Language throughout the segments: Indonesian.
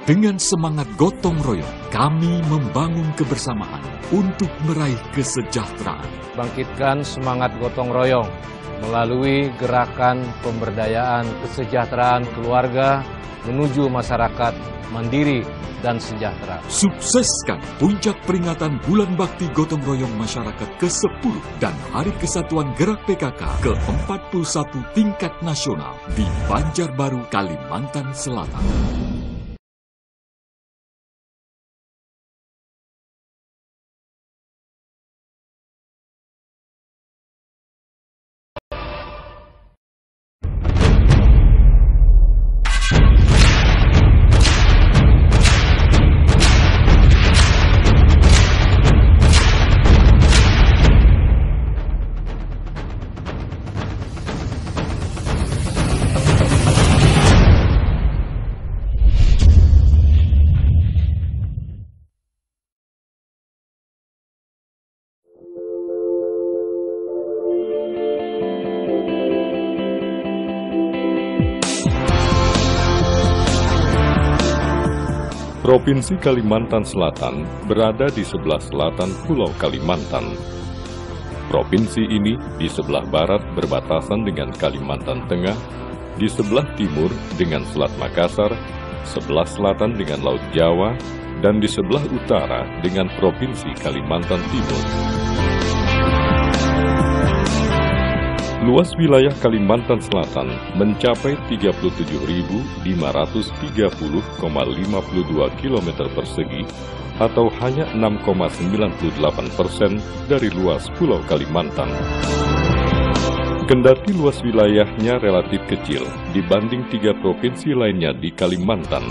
Dengan semangat gotong royong, kami membangun kebersamaan untuk meraih kesejahteraan. Bangkitkan semangat gotong royong melalui gerakan pemberdayaan kesejahteraan keluarga menuju masyarakat mandiri dan sejahtera. Sukseskan puncak peringatan Bulan Bakti Gotong Royong Masyarakat ke-10 dan Hari Kesatuan Gerak PKK ke-41 tingkat nasional di Banjarbaru, Kalimantan Selatan. Provinsi Kalimantan Selatan berada di sebelah selatan Pulau Kalimantan. Provinsi ini di sebelah barat berbatasan dengan Kalimantan Tengah, di sebelah timur dengan Selat Makassar, sebelah selatan dengan Laut Jawa, dan di sebelah utara dengan Provinsi Kalimantan Timur. Luas wilayah Kalimantan Selatan mencapai 37.530,52 km persegi atau hanya 6,98% dari luas Pulau Kalimantan. Kendati luas wilayahnya relatif kecil dibanding 3 provinsi lainnya di Kalimantan,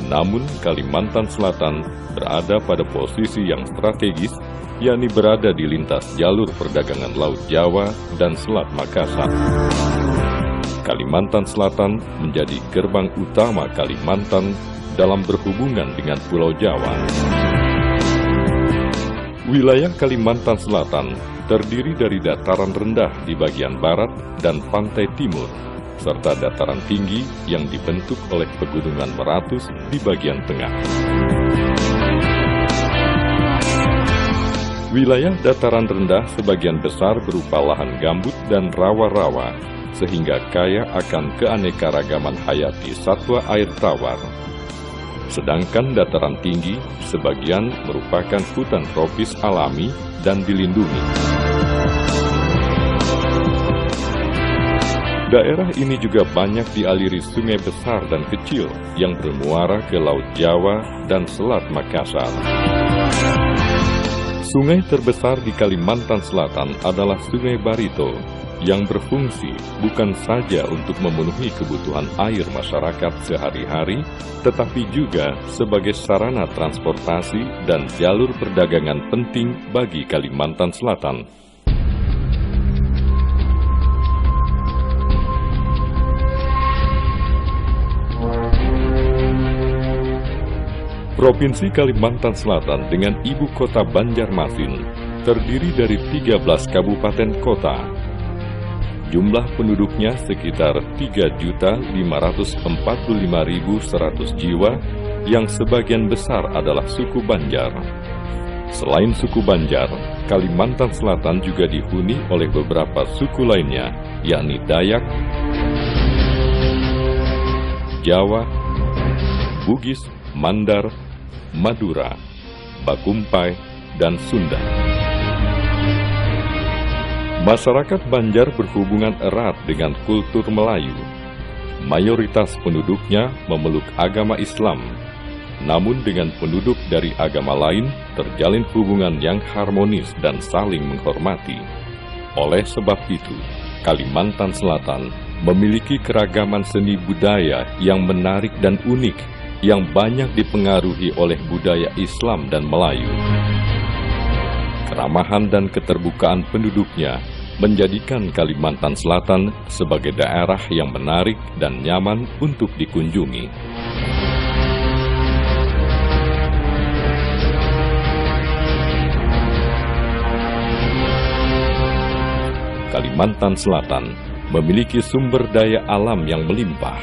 namun Kalimantan Selatan berada pada posisi yang strategis, yakni berada di lintas jalur perdagangan Laut Jawa dan Selat Makassar. Kalimantan Selatan menjadi gerbang utama Kalimantan dalam berhubungan dengan Pulau Jawa. Wilayah Kalimantan Selatan terdiri dari dataran rendah di bagian barat dan pantai timur, serta dataran tinggi yang dibentuk oleh pegunungan Meratus di bagian tengah. Wilayah dataran rendah sebagian besar berupa lahan gambut dan rawa-rawa, sehingga kaya akan keanekaragaman hayati satwa air tawar. Sedangkan dataran tinggi sebagian merupakan hutan tropis alami dan dilindungi. Daerah ini juga banyak dialiri sungai besar dan kecil yang bermuara ke Laut Jawa dan Selat Makassar. Sungai terbesar di Kalimantan Selatan adalah Sungai Barito, yang berfungsi bukan saja untuk memenuhi kebutuhan air masyarakat sehari-hari, tetapi juga sebagai sarana transportasi dan jalur perdagangan penting bagi Kalimantan Selatan. Provinsi Kalimantan Selatan dengan ibu kota Banjarmasin terdiri dari 13 kabupaten kota. Jumlah penduduknya sekitar 3.545.100 jiwa, yang sebagian besar adalah suku Banjar. Selain suku Banjar, Kalimantan Selatan juga dihuni oleh beberapa suku lainnya, yakni Dayak, Jawa, Bugis, Mandar, Madura, Bakumpai, dan Sunda. Masyarakat Banjar berhubungan erat dengan kultur Melayu. Mayoritas penduduknya memeluk agama Islam, namun dengan penduduk dari agama lain terjalin hubungan yang harmonis dan saling menghormati. Oleh sebab itu, Kalimantan Selatan memiliki keragaman seni budaya yang menarik dan unik, yang banyak dipengaruhi oleh budaya Islam dan Melayu. Keramahan dan keterbukaan penduduknya menjadikan Kalimantan Selatan sebagai daerah yang menarik dan nyaman untuk dikunjungi. Kalimantan Selatan memiliki sumber daya alam yang melimpah.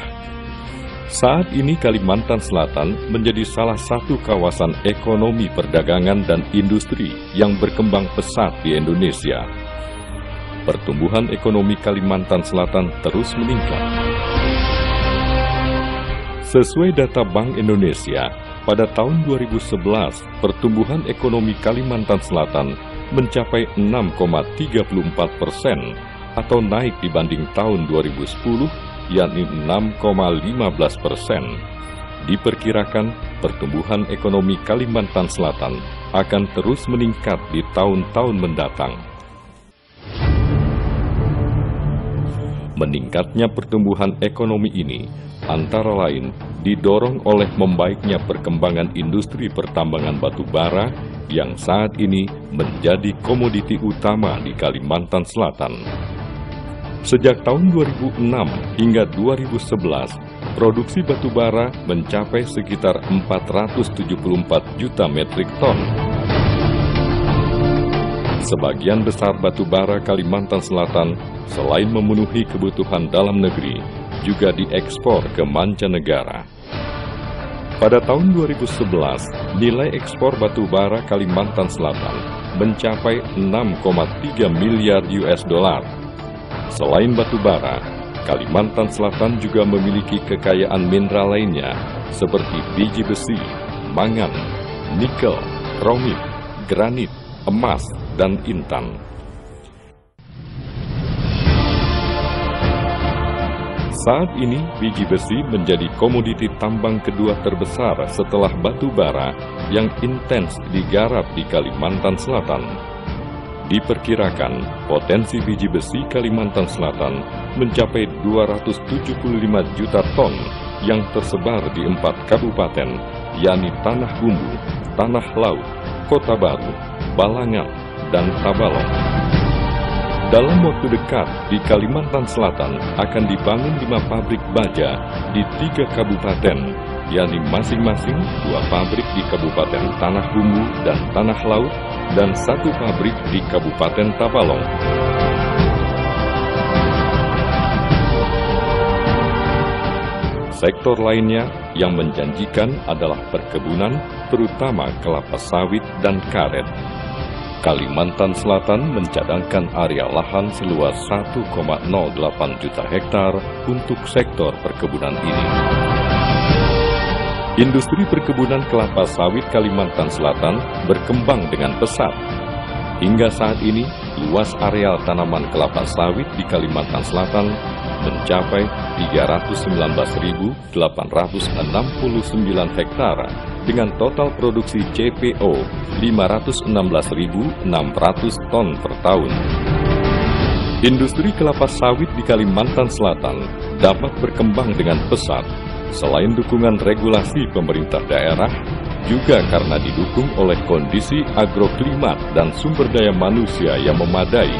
Saat ini Kalimantan Selatan menjadi salah satu kawasan ekonomi perdagangan dan industri yang berkembang pesat di Indonesia. Pertumbuhan ekonomi Kalimantan Selatan terus meningkat. Sesuai data Bank Indonesia, pada tahun 2011, pertumbuhan ekonomi Kalimantan Selatan mencapai 6,34% atau naik dibanding tahun 2010, yakni 6,15%. Diperkirakan pertumbuhan ekonomi Kalimantan Selatan akan terus meningkat di tahun-tahun mendatang. Meningkatnya pertumbuhan ekonomi ini antara lain didorong oleh membaiknya perkembangan industri pertambangan batu bara yang saat ini menjadi komoditi utama di Kalimantan Selatan. Sejak tahun 2006 hingga 2011, produksi batu bara mencapai sekitar 474 juta metrik ton. Sebagian besar batu bara Kalimantan Selatan selain memenuhi kebutuhan dalam negeri, juga diekspor ke mancanegara. Pada tahun 2011, nilai ekspor batu bara Kalimantan Selatan mencapai 6,3 miliar US dollar. Selain batu bara, Kalimantan Selatan juga memiliki kekayaan mineral lainnya seperti biji besi, mangan, nikel, kromit, granit, emas, dan intan. Saat ini, biji besi menjadi komoditi tambang kedua terbesar setelah batu bara yang intens digarap di Kalimantan Selatan. Diperkirakan potensi biji besi Kalimantan Selatan mencapai 275 juta ton yang tersebar di 4 kabupaten, yakni Tanah Bumbu, Tanah Laut, Kota Baru, Balangan, dan Tabalong. Dalam waktu dekat, di Kalimantan Selatan akan dibangun 5 pabrik baja di 3 kabupaten, yakni masing-masing 2 pabrik di Kabupaten Tanah Bumbu dan Tanah Laut, dan 1 pabrik di Kabupaten Tabalong. Sektor lainnya yang menjanjikan adalah perkebunan, terutama kelapa sawit dan karet. Kalimantan Selatan mencadangkan area lahan seluas 1,08 juta hektar untuk sektor perkebunan ini. Industri perkebunan kelapa sawit Kalimantan Selatan berkembang dengan pesat. Hingga saat ini, luas areal tanaman kelapa sawit di Kalimantan Selatan mencapai 319.869 hektar dengan total produksi CPO 516.600 ton per tahun. Industri kelapa sawit di Kalimantan Selatan dapat berkembang dengan pesat selain dukungan regulasi pemerintah daerah, juga karena didukung oleh kondisi agroklimat dan sumber daya manusia yang memadai.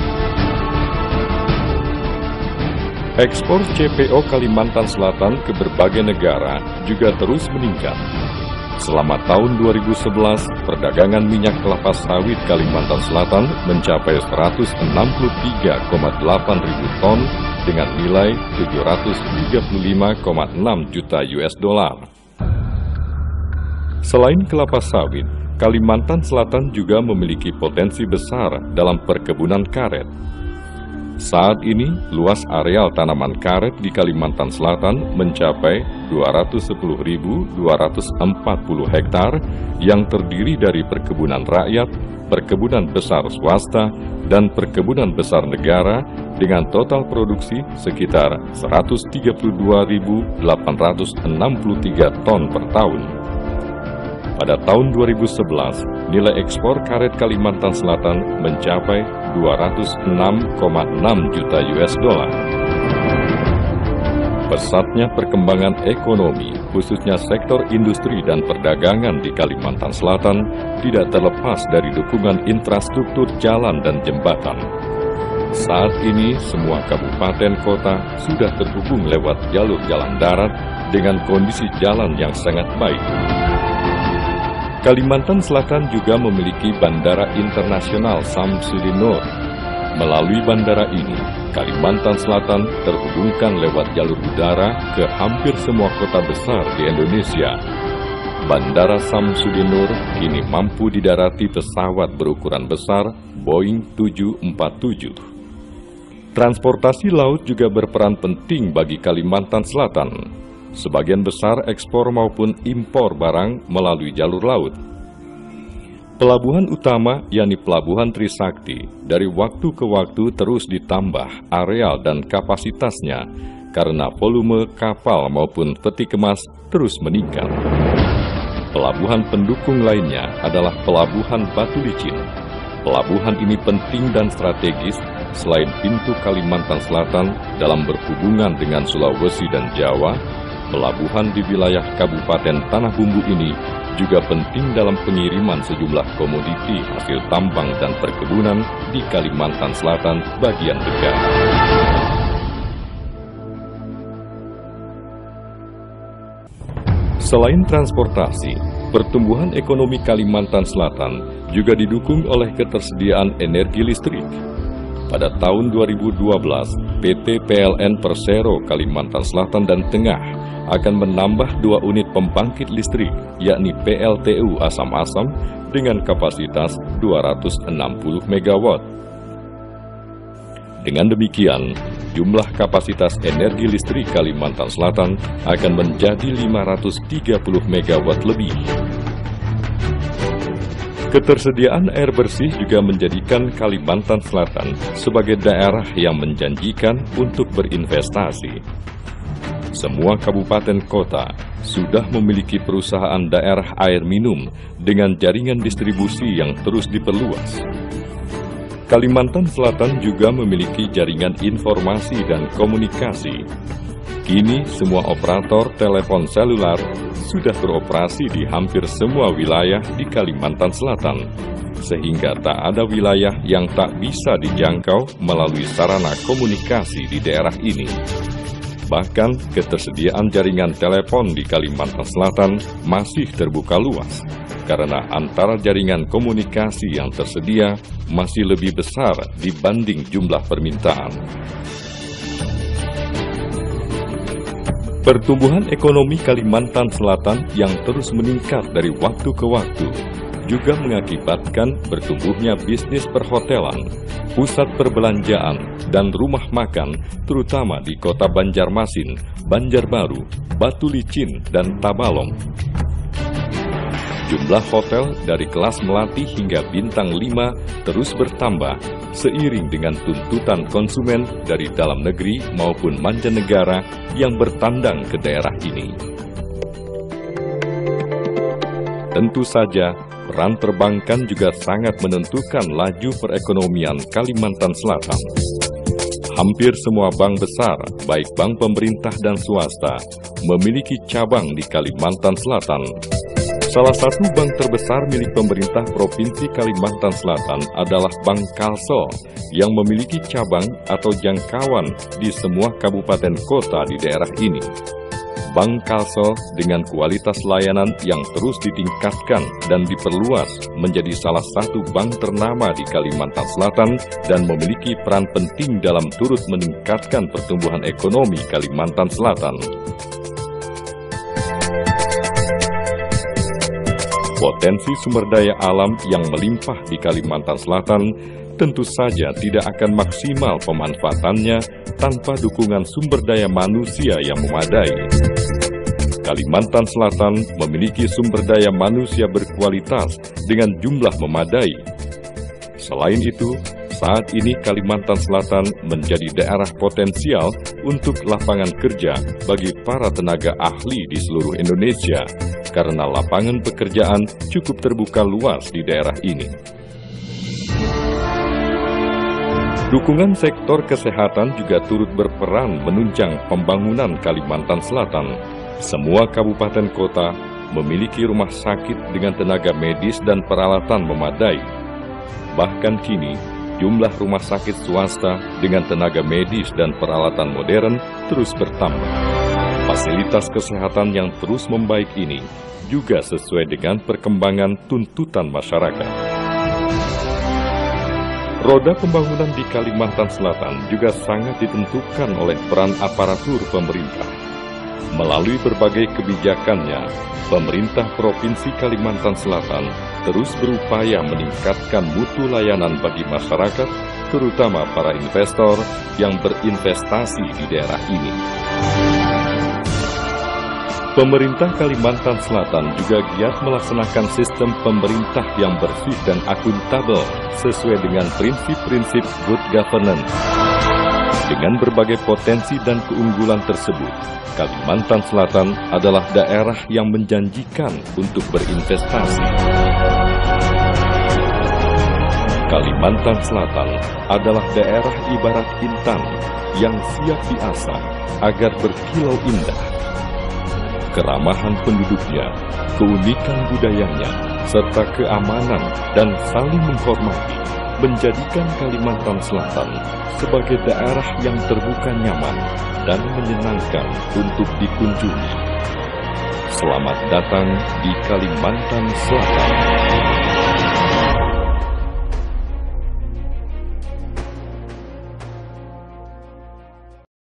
Ekspor CPO Kalimantan Selatan ke berbagai negara juga terus meningkat. Selama tahun 2011, perdagangan minyak kelapa sawit Kalimantan Selatan mencapai 163,8 ribu ton dengan nilai 735,6 juta US dollar. Selain kelapa sawit, Kalimantan Selatan juga memiliki potensi besar dalam perkebunan karet. Saat ini, luas areal tanaman karet di Kalimantan Selatan mencapai 210.240 hektar yang terdiri dari perkebunan rakyat, perkebunan besar swasta, dan perkebunan besar negara dengan total produksi sekitar 132.863 ton per tahun. Pada tahun 2011, nilai ekspor karet Kalimantan Selatan mencapai 206,6 juta US dollar. Pesatnya perkembangan ekonomi, khususnya sektor industri dan perdagangan di Kalimantan Selatan, tidak terlepas dari dukungan infrastruktur jalan dan jembatan. Saat ini, semua kabupaten kota sudah terhubung lewat jalur jalan darat dengan kondisi jalan yang sangat baik. Kalimantan Selatan juga memiliki Bandara Internasional Samsudin Nur. Melalui bandara ini, Kalimantan Selatan terhubungkan lewat jalur udara ke hampir semua kota besar di Indonesia. Bandara Samsudin Nur kini mampu didarati pesawat berukuran besar Boeing 747. Transportasi laut juga berperan penting bagi Kalimantan Selatan. Sebagian besar ekspor maupun impor barang melalui jalur laut. Pelabuhan utama, yakni Pelabuhan Trisakti, dari waktu ke waktu terus ditambah areal dan kapasitasnya karena volume kapal maupun peti kemas terus meningkat. Pelabuhan pendukung lainnya adalah Pelabuhan Batu Licin. Pelabuhan ini penting dan strategis selain pintu Kalimantan Selatan dalam berhubungan dengan Sulawesi dan Jawa. Pelabuhan di wilayah Kabupaten Tanah Bumbu ini juga penting dalam pengiriman sejumlah komoditi hasil tambang dan perkebunan di Kalimantan Selatan bagian negara. Selain transportasi, pertumbuhan ekonomi Kalimantan Selatan juga didukung oleh ketersediaan energi listrik. Pada tahun 2012, PT PLN Persero Kalimantan Selatan dan Tengah akan menambah 2 unit pembangkit listrik, yakni PLTU Asam-Asam dengan kapasitas 260 MW. Dengan demikian, jumlah kapasitas energi listrik Kalimantan Selatan akan menjadi 530 MW lebih. Ketersediaan air bersih juga menjadikan Kalimantan Selatan sebagai daerah yang menjanjikan untuk berinvestasi. Semua kabupaten kota sudah memiliki perusahaan daerah air minum dengan jaringan distribusi yang terus diperluas. Kalimantan Selatan juga memiliki jaringan informasi dan komunikasi. Kini semua operator telepon seluler sudah beroperasi di hampir semua wilayah di Kalimantan Selatan, sehingga tak ada wilayah yang tak bisa dijangkau melalui sarana komunikasi di daerah ini. Bahkan ketersediaan jaringan telepon di Kalimantan Selatan masih terbuka luas, karena antara jaringan komunikasi yang tersedia masih lebih besar dibanding jumlah permintaan. Pertumbuhan ekonomi Kalimantan Selatan yang terus meningkat dari waktu ke waktu juga mengakibatkan bertumbuhnya bisnis perhotelan, pusat perbelanjaan, dan rumah makan, terutama di kota Banjarmasin, Banjarbaru, Batu Licin, dan Tabalong. Jumlah hotel dari kelas melati hingga bintang 5 terus bertambah seiring dengan tuntutan konsumen dari dalam negeri maupun mancanegara yang bertandang ke daerah ini. Tentu saja, peran perbankan juga sangat menentukan laju perekonomian Kalimantan Selatan. Hampir semua bank besar, baik bank pemerintah dan swasta, memiliki cabang di Kalimantan Selatan. Salah satu bank terbesar milik pemerintah Provinsi Kalimantan Selatan adalah Bank Kalsel yang memiliki cabang atau jangkauan di semua kabupaten kota di daerah ini. Bank Kalsel dengan kualitas layanan yang terus ditingkatkan dan diperluas menjadi salah satu bank ternama di Kalimantan Selatan dan memiliki peran penting dalam turut meningkatkan pertumbuhan ekonomi Kalimantan Selatan. Potensi sumber daya alam yang melimpah di Kalimantan Selatan tentu saja tidak akan maksimal pemanfaatannya tanpa dukungan sumber daya manusia yang memadai. Kalimantan Selatan memiliki sumber daya manusia berkualitas dengan jumlah memadai. Selain itu, saat ini Kalimantan Selatan menjadi daerah potensial untuk lapangan kerja bagi para tenaga ahli di seluruh Indonesia, karena lapangan pekerjaan cukup terbuka luas di daerah ini. Dukungan sektor kesehatan juga turut berperan menunjang pembangunan Kalimantan Selatan. Semua kabupaten kota memiliki rumah sakit dengan tenaga medis dan peralatan memadai. Bahkan kini, jumlah rumah sakit swasta dengan tenaga medis dan peralatan modern terus bertambah. Fasilitas kesehatan yang terus membaik ini juga sesuai dengan perkembangan tuntutan masyarakat. Roda pembangunan di Kalimantan Selatan juga sangat ditentukan oleh peran aparatur pemerintah. Melalui berbagai kebijakannya, pemerintah Provinsi Kalimantan Selatan terus berupaya meningkatkan mutu layanan bagi masyarakat, terutama para investor yang berinvestasi di daerah ini. Pemerintah Kalimantan Selatan juga giat melaksanakan sistem pemerintah yang bersih dan akuntabel sesuai dengan prinsip-prinsip good governance. Dengan berbagai potensi dan keunggulan tersebut, Kalimantan Selatan adalah daerah yang menjanjikan untuk berinvestasi. Kalimantan Selatan adalah daerah ibarat intan yang siap diasah agar berkilau indah. Keramahan penduduknya, keunikan budayanya, serta keamanan dan saling menghormati menjadikan Kalimantan Selatan sebagai daerah yang terbuka nyaman dan menyenangkan untuk dikunjungi. Selamat datang di Kalimantan Selatan.